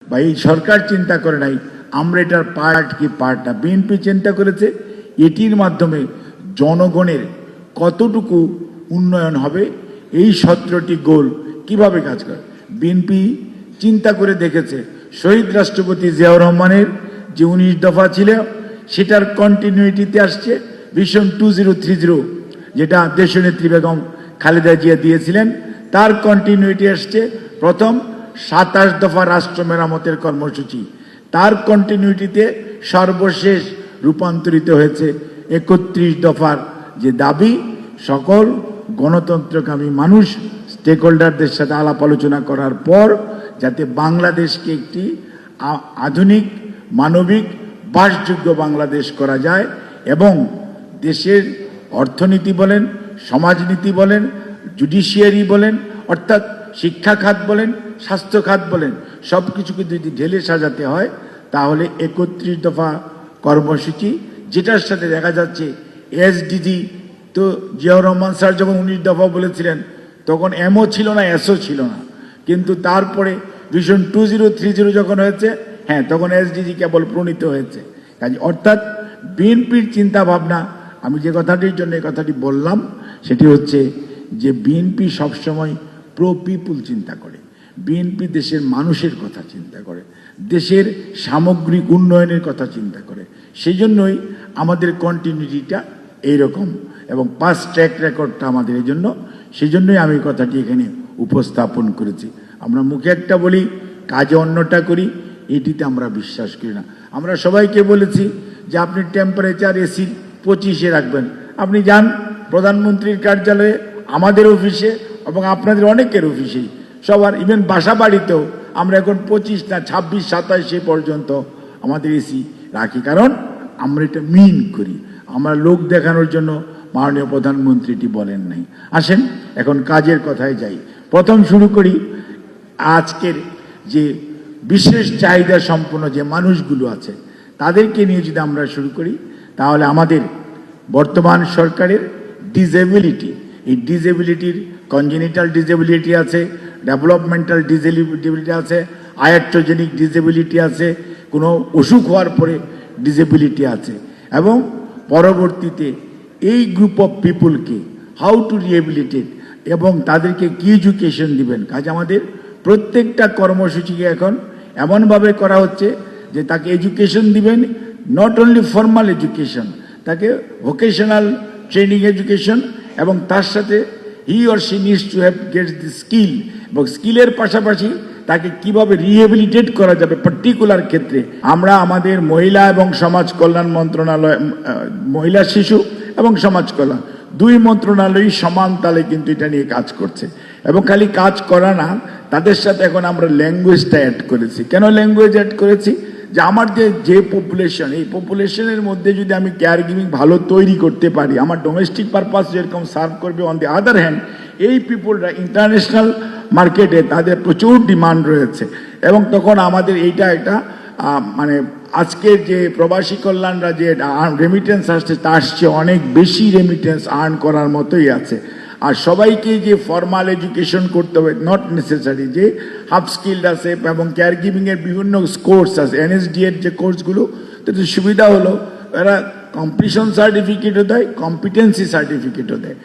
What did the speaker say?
বা এই সরকার চিন্তা করে নাই আমরা এটার পার্ট কি পার্ট না। বিএনপি চিন্তা করেছে এটির মাধ্যমে জনগণের কতটুকু উন্নয়ন হবে, এই 17টি গোল কিভাবে কাজ করে। বিএনপি চিন্তা করে দেখেছে শহীদ রাষ্ট্রপতি জিয়াউর রহমানের যে 19 দফা ছিল সেটার কন্টিনিউটিতে আসছে ভিশন 2030, যেটা দেশনেত্রী বেগম খালেদা জিয়া দিয়েছিলেন, তার কন্টিনিউটি আসছে প্রথম 27 দফা রাষ্ট্র মেরামতের কর্মসূচি, তার কন্টিনিউটিতে সর্বশেষ রূপান্তরিত হয়েছে 31 দফার যে দাবি সকল গণতন্ত্রকামী মানুষ স্টেক হোল্ডারদের সাথে আলাপ আলোচনা করার পর যাতে বাংলাদেশকে একটি আধুনিক মানবিক বাসযোগ্য বাংলাদেশ করা যায় এবং দেশের অর্থনীতি বলেন, সমাজনীতি বলেন, জুডিশিয়ারি বলেন, অর্থাৎ শিক্ষা খাত বলেন, স্বাস্থ্য খাত বলেন, সব কিছুকে যদি ঢেলে সাজাতে হয় তাহলে 31 দফা কর্মসূচি, যেটার সাথে দেখা যাচ্ছে এসডিজি। তো জিয়াউর রহমান স্যার যখন 19 দফা বলেছিলেন তখন এমও ছিল না, এসও ছিল না, কিন্তু তারপরে ভিশন 2030 যখন হয়েছে, হ্যাঁ, তখন এসডিজি কেবল প্রণীত হয়েছে। কাজে অর্থাৎ বিএনপির চিন্তা ভাবনা, আমি যে কথাটির জন্য এই কথাটি বললাম সেটি হচ্ছে যে বিএনপি সবসময় প্রো পিপুল চিন্তা করে, বিএনপি দেশের মানুষের কথা চিন্তা করে, দেশের সামগ্রিক উন্নয়নের কথা চিন্তা করে। সেই জন্যই আমাদের কন্টিনিউটিটা এইরকম এবং পাস্ট ট্র্যাক রেকর্ডটা আমাদের এই জন্য, সেই জন্যই আমি কথাটি এখানে উপস্থাপন করেছি। আমরা মুখে একটা বলি, কাজে অন্যটা করি, এটিতে আমরা বিশ্বাস করি না। আমরা সবাইকে বলেছি যে আপনি টেম্পারেচার এসি 25-এ রাখবেন। আপনি যান প্রধানমন্ত্রীর কার্যালয়ে, আমাদের অফিসে এবং আপনাদের অনেকের অফিসেই, সবার ইভেন বাসা বাড়িতেও আমরা এখন 25 না 26-27 পর্যন্ত আমাদের এসি রাখি, কারণ আমরা এটা মিন করি। আমরা লোক দেখানোর জন্য মাননীয় প্রধানমন্ত্রীটি বলেন নাই। আসেন এখন কাজের কথায় যাই। প্রথম শুরু করি আজকের যে বিশেষ চাহিদা সম্পন্ন যে মানুষগুলো আছে তাদেরকে নিয়ে যদি আমরা শুরু করি তাহলে আমাদের বর্তমান সরকারের ডিসেবিলিটি, এই ডিসেবিলিটির কনজেনিটাল ডিসেবিলিটি আছে, ডেভেলপমেন্টাল ডিসেবিলিটি আছে, আয়াট্রোজেনিক ডিসেবিলিটি আছে, কোনো অসুখ হওয়ার পরে ডিসেবিলিটি আছে, এবং পরবর্তীতে এই গ্রুপ অফ পিপুলকে হাউ টু রিহেবিলিটেট এবং তাদেরকে কি এডুকেশন দিবেন। কাজ আমাদের প্রত্যেকটা কর্মসূচিকে এখন এমনভাবে করা হচ্ছে যে তাকে এডুকেশন দিবেন, নট অনলি ফর্মাল এডুকেশন, তাকে ভোকেশনাল ট্রেনিং এডুকেশন, এবং তার সাথে he or she needs to have get the skill, এবং স্কিলের পাশাপাশি তাকে কিভাবে রিহেবিলিটেট করা যাবে পার্টিকুলার ক্ষেত্রে। আমরা আমাদের মহিলা এবং সমাজ কল্যাণ মন্ত্রণালয়, মহিলা শিশু এবং সমাজ কল্যাণ 2 মন্ত্রণালয়ই সমান তালে কিন্তু এটা নিয়ে কাজ করছে, এবং খালি কাজ করা না, তাদের সাথে এখন আমরা ল্যাঙ্গুয়েজটা অ্যাড করেছি। কেন ল্যাঙ্গুয়েজ অ্যাড করেছি? যে আমার যে পপুলেশন, এই পপুলেশনের মধ্যে যদি আমি কেয়ার গিভিং ভালো তৈরি করতে পারি, আমার ডোমেস্টিক পারপাস যেরকম সার্ভ করবে, অন দি আদার হ্যান্ড এই পিপুলরা ইন্টারন্যাশনাল মার্কেটে তাদের প্রচুর ডিমান্ড রয়েছে, এবং তখন আমাদের এইটা একটা মানে আজকের যে প্রবাসী কল্যাণরা যে রেমিটেন্স আসছে তার চেয়ে অনেক বেশি রেমিটেন্স আর্ন করার মতোই আছে। আর সবাইকে যে ফর্মাল এডুকেশন করতে হবে নট নেসেসারি, যে হাফ স্কিল্ড আছে এবং কেয়ার গিভিংয়ের বিভিন্ন কোর্স আছে, এনএসডি এর যে কোর্সগুলো, তাতে সুবিধা হলো এরা কমপ্লিশন সার্টিফিকেটও দেয়, কম্পিটেন্সি সার্টিফিকেটও দেয়।